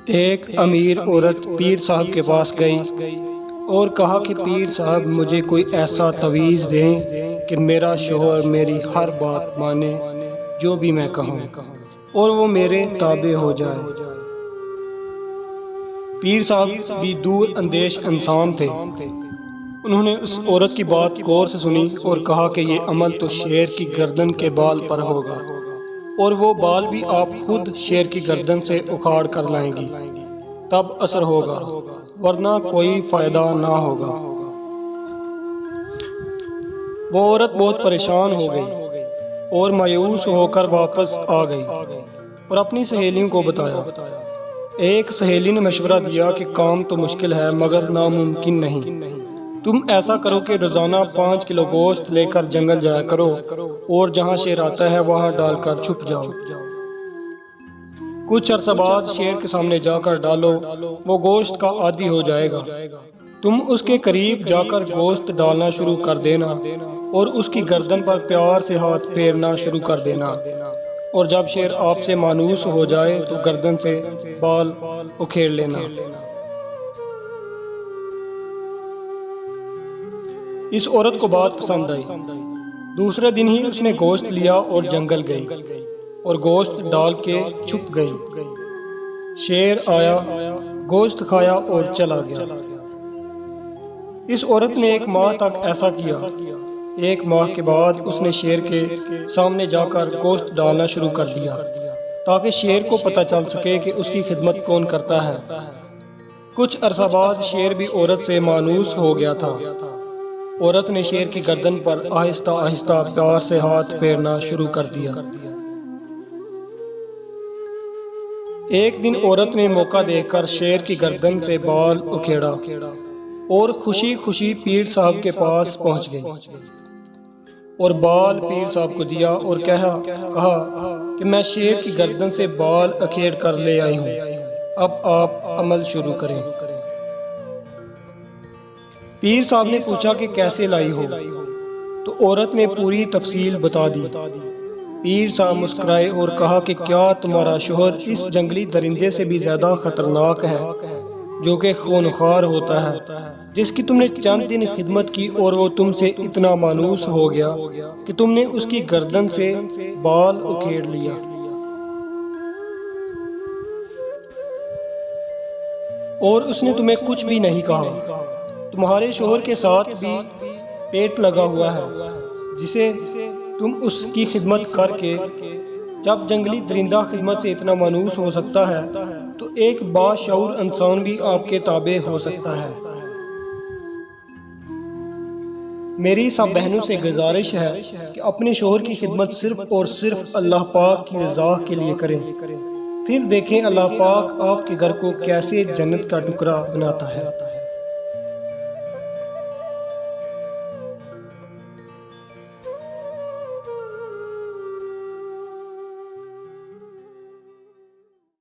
ایک امیر عورت پیر صاحب کے پاس گئی اور کہا کہ پیر صاحب مجھے کوئی ایسا تویز دیں کہ میرا شوہر میری ہر بات مانے، جو بھی میں کہوں، اور وہ میرے تابع ہو جائے۔ پیر صاحب بھی دور اندیش انسان تھے۔ انہوں نے اس عورت کی بات غور سے سنی اور کہا کہ یہ عمل تو شیر کی گردن کے بال پر ہوگا، اور وہ بال بھی آپ خود شیر کی گردن سے اکھاڑ کر لائیں گی، تب اثر ہوگا، ورنہ کوئی فائدہ نہ ہوگا۔ وہ عورت بہت پریشان ہو گئی اور مایوس ہو کر واپس آ گئی اور اپنی سہیلیوں کو بتایا۔ ایک سہیلی نے مشورہ دیا کہ کام تو مشکل ہے مگر ناممکن نہیں۔ تم ایسا کرو کہ روزانہ 5 کلو گوشت لے کر جنگل جایا کرو اور جہاں شیر آتا ہے وہاں ڈال کر چھپ جاؤ۔ کچھ عرصہ بعد شیر کے سامنے جا کر ڈالو، وہ گوشت کا عادی ہو جائے گا۔ تم اس کے قریب جا کر گوشت ڈالنا شروع کر دینا اور اس کی گردن پر پیار سے ہاتھ پھیرنا شروع کر دینا، اور جب شیر آپ سے مانوس ہو جائے تو گردن سے بال اکھیڑ لینا۔ اس عورت کو بات پسند آئی۔ دوسرے دن ہی اس نے گوشت لیا اور جنگل گئی اور گوشت ڈال کے چھپ گئی۔ شیر آیا، گوشت کھایا اور چلا گیا۔ اس عورت نے 1 ماہ تک ایسا کیا۔ 1 ماہ کے بعد اس نے شیر کے سامنے جا کر گوشت ڈالنا شروع کر دیا تاکہ شیر کو پتہ چل سکے کہ اس کی خدمت کون کرتا ہے۔ کچھ عرصہ بعد شیر بھی عورت سے مانوس ہو گیا تھا۔ عورت نے شیر کی گردن پر آہستہ آہستہ پیار سے ہاتھ پھیرنا شروع کر دیا۔ ایک دن عورت نے موقع دیکھ کر شیر کی گردن سے بال اکھیڑا اور خوشی خوشی پیر صاحب کے پاس پہنچ گئی اور بال پیر صاحب کو دیا اور کہا کہ میں شیر کی گردن سے بال اکھیڑ کر لے آئی ہوں، اب آپ عمل شروع کریں۔ پیر صاحب نے پوچھا کہ کیسے لائی ہو، تو عورت نے پوری تفصیل بتا دی۔ پیر صاحب مسکرائے اور کہا کہ کیا تمہارا شوہر اس جنگلی درندے سے بھی زیادہ خطرناک ہے جو کہ خونخوار ہوتا ہے، جس کی تم نے چند دن خدمت کی اور وہ تم سے اتنا مانوس ہو گیا کہ تم نے اس کی گردن سے بال اکھیڑ لیا؟ اور اس نے تمہیں کچھ بھی نہیں کہا۔ تمہارے شوہر کے ساتھ بھی پیٹ لگا ہوا ہے جسے تم اس کی خدمت کر کے، جب جنگلی درندہ خدمت سے اتنا مانوس ہو سکتا ہے تو ایک باشعور انسان بھی آپ کے تابع ہو سکتا ہے۔ میری سب بہنوں سے گزارش ہے کہ اپنے شوہر کی خدمت صرف اور صرف اللہ پاک کی رضا کے لیے کریں، پھر دیکھیں اللہ پاک آپ کے گھر کو کیسے جنت کا ٹکڑا بناتا ہے۔